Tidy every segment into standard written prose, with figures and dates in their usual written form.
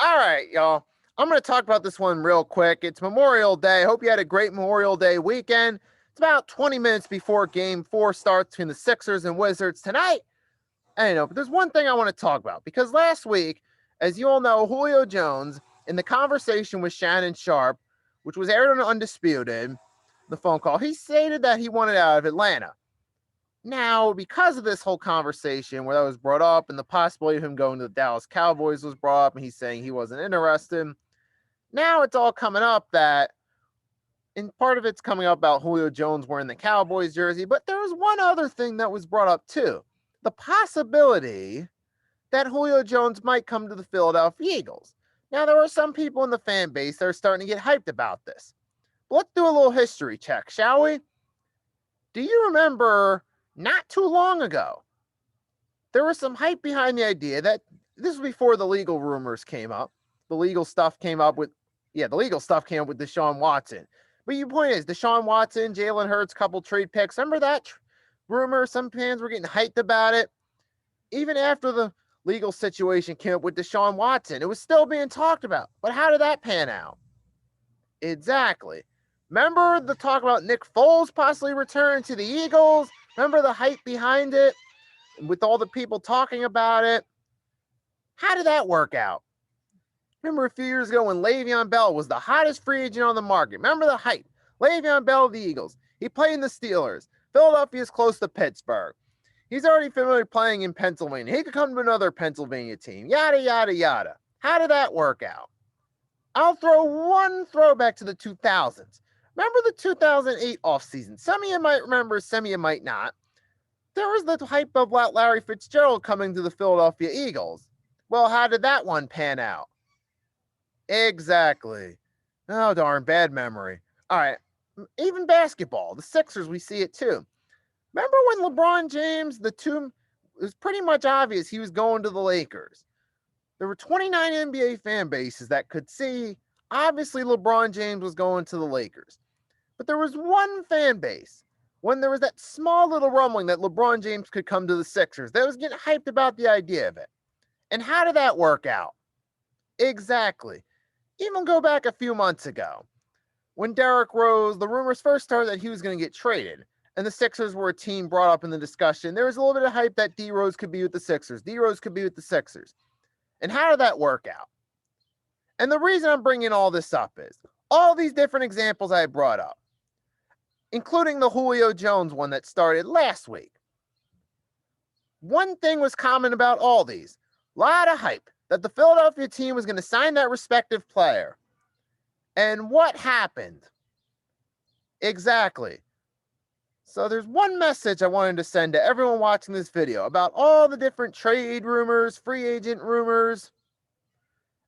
All right, y'all. I'm going to talk about this one real quick. It's Memorial Day. Hope you had a great Memorial Day weekend. It's about 20 minutes before Game 4 starts between the Sixers and Wizards tonight. I know, but there's one thing I want to talk about because last week, as you all know, Julio Jones, in the conversation with Shannon Sharpe, which was aired on Undisputed, the phone call, he stated that he wanted out of Atlanta. Now, because of this whole conversation where that was brought up and the possibility of him going to the Dallas Cowboys was brought up and he's saying he wasn't interested, now it's all coming up that, and part of it's coming up about Julio Jones wearing the Cowboys jersey, but there was one other thing that was brought up too. The possibility that Julio Jones might come to the Philadelphia Eagles. Now, there are some people in the fan base that are starting to get hyped about this. But let's do a little history check, shall we? Do you remember not too long ago, there was some hype behind the idea that this was before the legal rumors came up. The legal stuff came up with Deshaun Watson. But your point is, Deshaun Watson, Jalen Hurts, couple trade picks. Remember that rumor? Some fans were getting hyped about it. Even after the legal situation came up with Deshaun Watson, it was still being talked about. But how did that pan out? Exactly. Remember the talk about Nick Foles possibly returning to the Eagles? Remember the hype behind it? With all the people talking about it? How did that work out? Remember a few years ago when Le'Veon Bell was the hottest free agent on the market? Remember the hype? Le'Veon Bell of the Eagles. He played in the Steelers. Philadelphia is close to Pittsburgh. He's already familiar playing in Pennsylvania. He could come to another Pennsylvania team. Yada, yada, yada. How did that work out? I'll throw one throwback to the 2000s. Remember the 2008 offseason? Some of you might remember, some of you might not. There was the hype of Larry Fitzgerald coming to the Philadelphia Eagles. Well, how did that one pan out? Exactly. Oh, darn, bad memory. All right. Even basketball, the Sixers, we see it too. Remember when LeBron James, it was pretty much obvious he was going to the Lakers. There were 29 NBA fan bases that could see, obviously, LeBron James was going to the Lakers. But there was one fan base, when there was that small little rumbling that LeBron James could come to the Sixers, that was getting hyped about the idea of it. And how did that work out? Exactly. Even go back a few months ago, when Derrick Rose, the rumors first started that he was going to get traded, and the Sixers were a team brought up in the discussion. There was a little bit of hype that D Rose could be with the Sixers. D Rose could be with the Sixers. And how did that work out? And the reason I'm bringing all this up is all these different examples I brought up, including the Julio Jones one that started last week. One thing was common about all these. A lot of hype that the Philadelphia team was going to sign that respective player. And what happened? Exactly. So there's one message I wanted to send to everyone watching this video about all the different trade rumors, free agent rumors.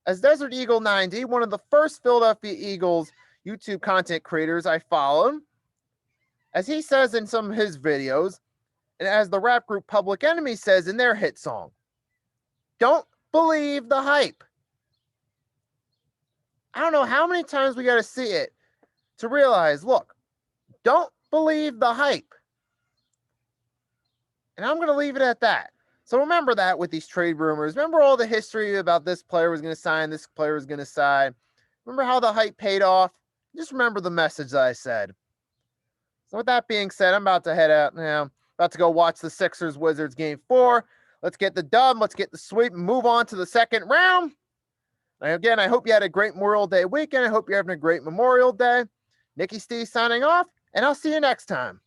As Desert Eagle 90, one of the first Philadelphia Eagles YouTube content creators I follow, as he says in some of his videos, and as the rap group Public Enemy says in their hit song, don't believe the hype. I don't know how many times we got to see it to realize, look, don't believe the hype. And I'm going to leave it at that. So remember that with these trade rumors. Remember all the history about this player was going to sign, this player was going to sign. Remember how the hype paid off? Just remember the message that I said. So with that being said, I'm about to head out now. About to go watch the Sixers Wizards game 4. Let's get the dub. Let's get the sweep and move on to the second round. And again, I hope you had a great Memorial Day weekend. I hope you're having a great Memorial Day. Nicky Steve signing off, and I'll see you next time.